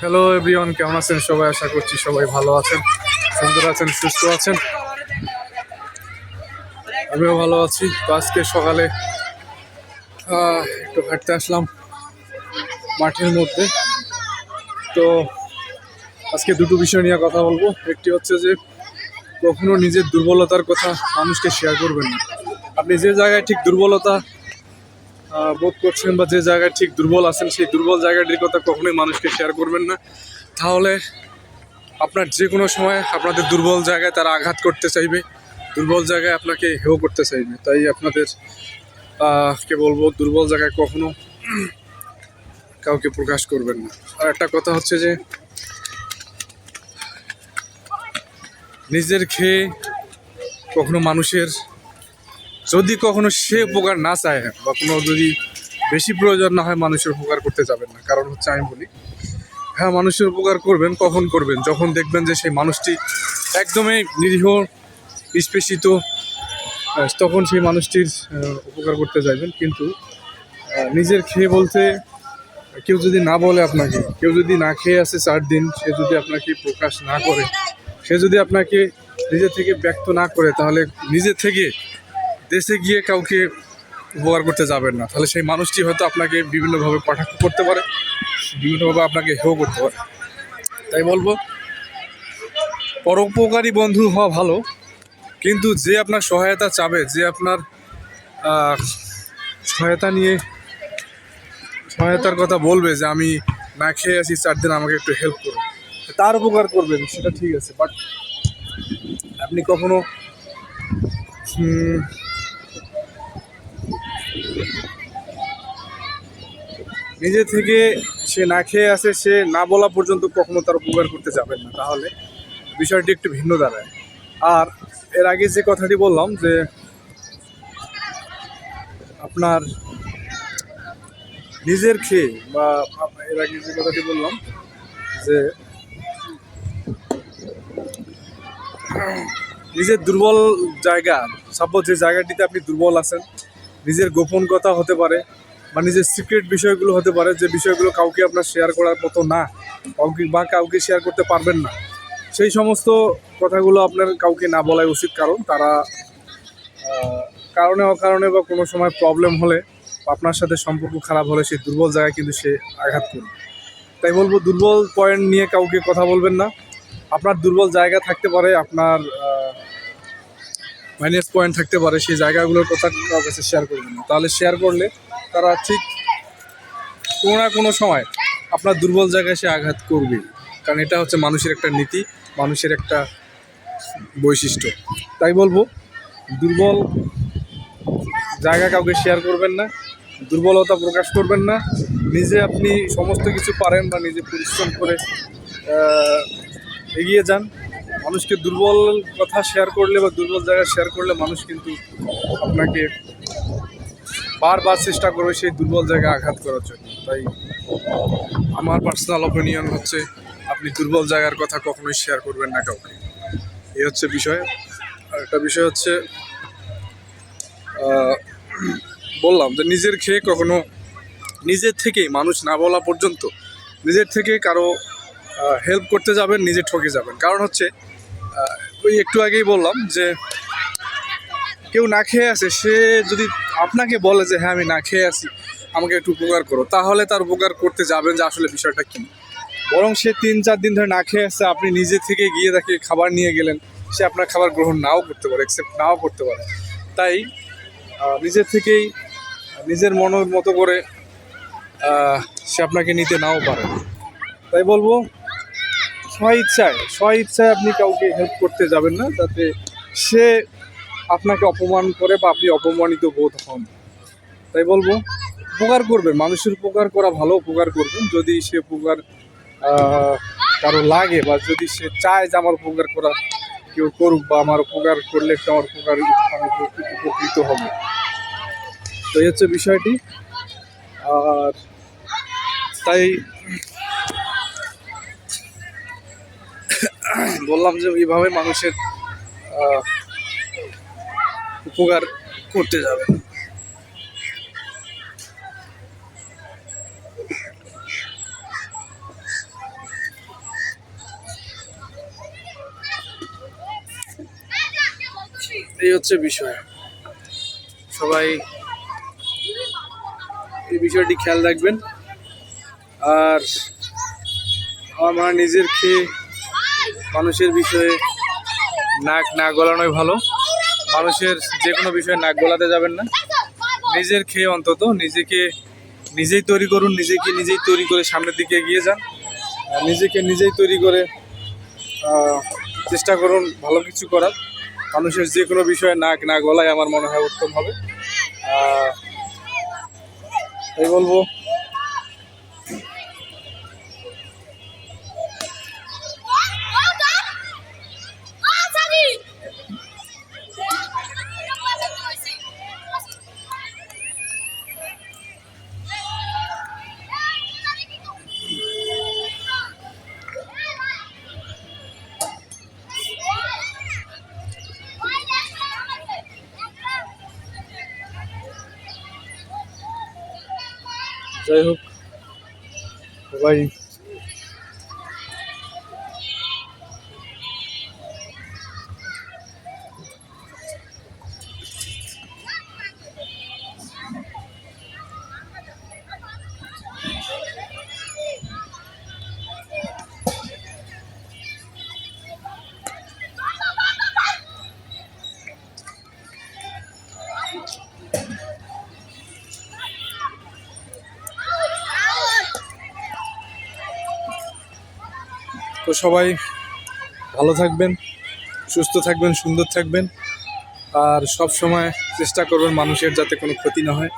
Hello everyone, কেমন আছেন সবাই? আশা করছি সবাই ভালো আছেন, সুন্দর আছেন, সুস্থ আছেন। আমিও ভালো আছি। তো আজকে সকালে একটু হাঁটতে আসলাম মাঠের মধ্যে। তো আজকে দুটো বিষয় নিয়ে কথা বলবো। একটি হচ্ছে যে কখনো নিজের দুর্বলতার কথা মানুষকে শেয়ার করবেন না। আপনি যে জায়গায় ঠিক দুর্বলতা বোধ করছেন বা যে জায়গায় ঠিক দুর্বল আছেন, সেই দুর্বল জায়গাটির কথা কখনোই মানুষকে শেয়ার করবেন না। তাহলে আপনার যে কোনো সময় আপনাদের দুর্বল জায়গায় তারা আঘাত করতে চাইবে, দুর্বল জায়গায় আপনাকে হেয় করতে চাইবে। তাই আপনাদের কে বলবো, দুর্বল জায়গায় কখনো কাউকে প্রকাশ করবেন না। আর একটা কথা হচ্ছে যে নিজের খেয়ে কখনো মানুষের, যদি কখনো সে উপকার না চায় বা কোনো যদি বেশি প্রয়োজন না হয়, মানুষের উপকার করতে যাবেন না। কারণ হচ্ছে, আমি বলি, হ্যাঁ, মানুষের উপকার করবেন। কখন করবেন? যখন দেখবেন যে সেই মানুষটি একদমই নিরীহ, নিষ্পেষিত, তখন সেই মানুষটির উপকার করতে যাবেন। কিন্তু নিজের খেয়ে বলতে, কেউ যদি না বলে আপনাকে, কেউ যদি না খেয়ে আসে 4 দিন, সে যদি আপনাকে প্রকাশ না করে, সে যদি আপনাকে নিজে থেকে ব্যক্ত না করে, তাহলে নিজে থেকে দেশে গিয়ে কাউকে উপকার করতে যাবেন না। তাহলে সেই মানুষটি হয়তো আপনাকে বিভিন্নভাবে কটাক্ষ করতে পারে, বিভিন্নভাবে আপনাকে হেয় করতে পারে। তাই বলবো, পরোপকারী বন্ধু হওয়া ভালো, কিন্তু যে আপনার সহায়তা চাবে, যে আপনার সহায়তা নিয়ে সহায়তার কথা বলবে যে আমি না খেয়ে আছি 4 দিন, আমাকে একটু হেল্প করো, তার উপকার করবেন, সেটা ঠিক আছে। বাট আপনি কখনো নিজে থেকে, সে না খেয়ে আসে, সে না বলা পর্যন্ত কখনো তার উপকার করতে যাবেন না। তাহলে বিষয়টি একটু ভিন্ন দাঁড়ায়। আর এর আগে যে কথাটি বললাম যে আপনার নিজের খেয়ে, বা এর আগে যে কথাটি বললাম যে নিজের দুর্বল জায়গা, সাপোজ যে জায়গাটিতে আপনি দুর্বল আছেন, নিজের গোপন কথা হতে পারে বা নিজের সিক্রেট বিষয়গুলো হতে পারে, যে বিষয়গুলো কাউকে আপনার শেয়ার করার মতো না, কাউকে শেয়ার করতে পারবেন না, সেই সমস্ত কথাগুলো আপনার কাউকে না বলাই উচিত। কারণ তারা কারণে অকারণে বা কোনো সময় প্রবলেম হলে, আপনার সাথে সম্পর্ক খারাপ হলে, সেই দুর্বল জায়গায় কিন্তু সে আঘাত করবে। তাই বলবো, দুর্বল পয়েন্ট নিয়ে কাউকে কথা বলবেন না। আপনার দুর্বল জায়গা থাকতে পারে, আপনার মাইনাস পয়েন্ট থাকতে পারে, সেই জায়গাগুলোর কথা কারোর কাছে শেয়ার করবেন না। তাহলে শেয়ার করলে তারা ঠিক কোনো না কোনো সময় আপনার দুর্বল জায়গায় সে আঘাত করবে। কারণ এটা হচ্ছে মানুষের একটা নীতি, মানুষের একটা বৈশিষ্ট্য। তাই বলবো, দুর্বল জায়গা কাউকে শেয়ার করবেন না, দুর্বলতা প্রকাশ করবেন না। নিজে আপনি সমস্ত কিছু পারেন বা নিজে পরিশ্রম করে এগিয়ে যান। মানুষকে দুর্বল কথা শেয়ার করলে বা দুর্বল জায়গা শেয়ার করলে, মানুষ কিন্তু আপনাকে বারবার চেষ্টা করবে সেই দুর্বল জায়গায় আঘাত করার জন্য। তাই আমার পার্সোনাল অপিনিয়ন হচ্ছে, আপনি দুর্বল জায়গার কথা কখনোই শেয়ার করবেন না কাউকে। এই হচ্ছে বিষয়। আর একটা বিষয় হচ্ছে, বললাম যে নিজের খেয়ে কখনো, নিজের থেকেই মানুষ না বলা পর্যন্ত নিজের থেকে কারো হেল্প করতে যাবেন, নিজে ঠকে যাবেন। কারণ হচ্ছে, ওই একটু আগেই বললাম যে কেউ না খেয়ে আসে, সে যদি আপনাকে বলে যে হ্যাঁ, আমি না খেয়ে আসি, আমাকে একটু উপকার করো, তাহলে তার উপকার করতে যাবেন যে আসলে বিষয়টা কী। বরং সে 3-4 দিন ধরে না খেয়ে আসছে, আপনি নিজে থেকে গিয়ে তাকে খাবার নিয়ে গেলেন, সে আপনার খাবার গ্রহণ নাও করতে পারে, অ্যাকসেপ্ট নাও করতে পারে। তাই নিজের থেকেই, নিজের মনের মতো করে সে আপনাকে নিতে নাও পারে। তাই বলবো, স্ব ইচ্ছায় আপনি কাউকে হেল্প করতে যাবেন না, যাতে সে আপনাকে অপমান করে বা আপনি অপমানিত বোধ হন। তাই বলবো, উপকার করবেন, মানুষের উপকার করা ভালো, উপকার করবেন। যদি সে উপকার কারো লাগে, বা যদি সে চায় যে আমার উপকার করা কেউ করুক, বা আমার উপকার করলে একটু আমার উপকার, আমি উপকৃত হব। তো এই হচ্ছে বিষয়টি। আর তাই বললাম যে এইভাবে মানুষের উপকার করতে যাবে। এই হচ্ছে বিষয়। সবাই এই বিষয়টি খেয়াল রাখবেন। আর আমার নিজের খেয়ে মানুষের বিষয়ে নাক না গলানোই ভালো। মানুষের যে কোনো বিষয়ে নাক গলাতে যাবেন না। নিজের খেয়ে অন্তত নিজেকে নিজেই তৈরি করুন, নিজেকে নিজেই তৈরি করে সামনের দিকে এগিয়ে যান। আর নিজেকে নিজেই তৈরি করে চেষ্টা করুন ভালো কিছু করার। মানুষের যে কোনো বিষয়ে নাক না গলায় আমার মনে হয় উত্তম হবে। এই বলবো। যাই হোক, সবাই তো সবাই ভালো থাকবেন, সুস্থ থাকবেন, সুন্দর থাকবেন। আর সব সময় চেষ্টা করবেন মানুষের যাতে কোনো ক্ষতি না হয়।